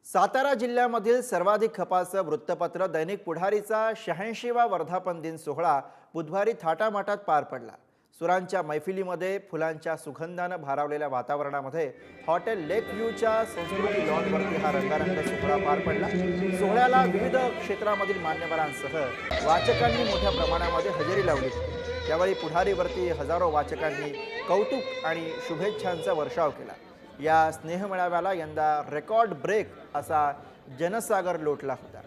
सातारा जिल्ह्यामधील सर्वाधिक खपाचं वृत्तपत्र दैनिक पुढारीचा 86वा वर्धापन दिन सोहळा बुधवारी थाटामाटात पार पडला। सुरांच्या मैफिलीमध्ये फुलांच्या सुगंधानं भारावलेल्या वातावरणामध्ये हॉटेल लेक व्ह्यूच्या संस्कृती लॉनवरती हा रंगारंग सोहळा पार पडला। सोहळ्याला विविध क्षेत्रामधील मान्यवरांसह वाचकांनी मोठ्या प्रमाणामध्ये हजेरी लावली। त्यावेळी पुढारीवरती हजारो वाचकांनी कौतुक आणि शुभेच्छांचा वर्षाव केला। या स्नेह मेळाव्याला यंदा रेकॉर्ड ब्रेक असा जनसागर लोटला होता।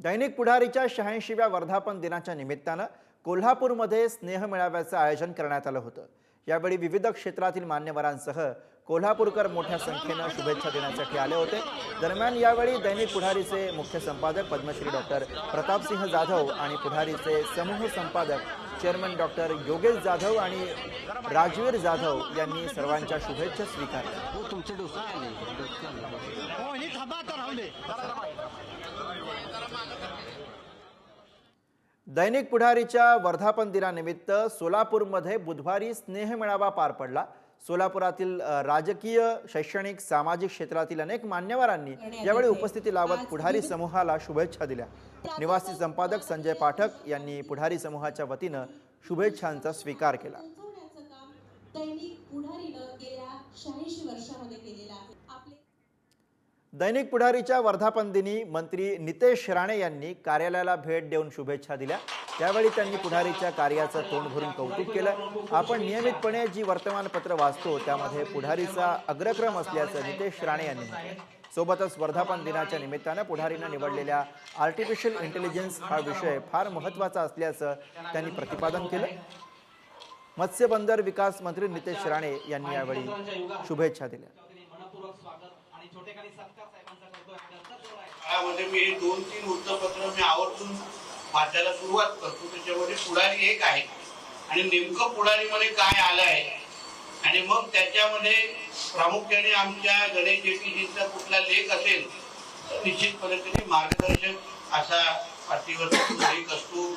दैनिक पुढारीच्या 86व्या वर्धापन दिनाच्या निमित्तानं कोल्हापूरमध्ये स्नेह मेळाव्याचं आयोजन करण्यात आलं होतं। यावेळी विविध क्षेत्रातील मान्यवरांसह कोल्हापूरकर मोठ्या संख्येने शुभेच्छा देण्यासाठी आले होते। दरम्यान यावेळी दैनिक पुढारीचे मुख्य संपादक पद्मश्री डॉक्टर प्रतापसिंह जाधव आणि पुढारीचे समूह संपादक चेअरमन डॉक्टर योगेश जाधव आणि राजवीर जाधव यांनी सर्वांच्या शुभेच्छा स्वीकारल्या। दैनिक पुढारीच्या वर्धापन दिनानिमित्त सोलापूरमध्ये बुधवारी स्नेह मेळावा पार पडला। सोलापुरातील राजकीय, शैक्षणिक, सामाजिक क्षेत्रातील अनेक मान्यवरांनी यावेळी उपस्थिती लावत पुढारी समूहाला शुभेच्छा दिल्या। निवासी संपादक संजय पाठक यांनी पुढारी समूहाच्या वतीनं शुभेच्छांचा स्वीकार केला। दैनिक पुढारीच्या वर्धापन दिनी मंत्री नितेश राणे यांनी कार्यालयाला भेट देऊन शुभेच्छा दिल्या। त्यावेळी त्यांनी पुढारीच्या कार्याचं तोंड भरून कौतुक केलं। आपण नियमितपणे जी वर्तमानपत्र वाचतो त्यामध्ये पुढारीचा अग्रक्रम असल्याचं नितेश राणे यांनी म्हटलं। सोबतच वर्धापन दिनाच्या निमित्तानं पुढारीनं निवडलेल्या आर्टिफिशियल इंटेलिजन्स हा विषय फार महत्त्वाचा असल्याचं त्यांनी प्रतिपादन केलं। मत्स्य बंदर विकास मंत्री नितेश राणे यांनी यावेळी शुभेच्छा दिल्या। मी 2-3 वृत्तपत्र मी आवर्जून वाचायला सुरुवात करतो। त्याच्यामध्ये पुढारी एक आहे आणि नेमकं पुढारीमध्ये काय आलं आहे आणि मग त्याच्यामध्ये प्रामुख्याने आमच्या गणेश जेठीजींचा कुठला लेख असेल तर निश्चितपणे त्यांनी मार्गदर्शक असा पाठीवर लेख असतो।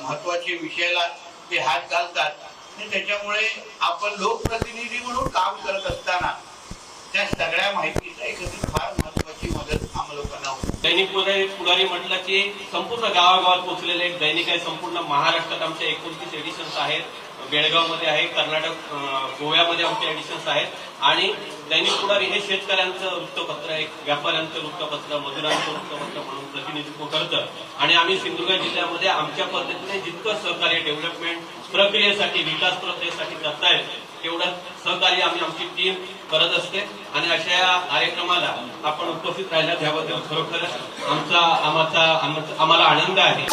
महत्वाचे विषयाला ते हात घालतात आणि त्याच्यामुळे आपण लोकप्रतिनिधी म्हणून काम करत असताना त्या सगळ्या माहितीचा एकत्रित फार महत्वाची मदत आम्हा लोकांना होती। दैनिक पुढारी म्हटलं की संपूर्ण गावागावात पोहोचलेले एक दैनिक आहे। संपूर्ण महाराष्ट्रात आमचे 29 एडिशन्स आहेत। बेळगावमध्ये आहे, कर्नाटक, गोव्यामध्ये आमचे एडिशन्स आहेत आणि दैनिक पुढारी हे शेतकऱ्यांचं वृत्तपत्र आहे, व्यापाऱ्यांचं वृत्तपत्र, मजुरांचं वृत्तपत्र म्हणून प्रतिनिधित्व करतं आणि आम्ही सिंधुदुर्ग जिल्ह्यामध्ये आमच्या पद्धतीने जितकं सहकार्य डेव्हलपमेंट प्रक्रियेसाठी, विकास प्रक्रियेसाठी करता येईल तेवढं सहकार्य आमची टीम करत असते आणि अशा या कार्यक्रमाला आपण उपस्थित राहिला त्याबद्दल खरोखर आम्हाला आनंद आहे।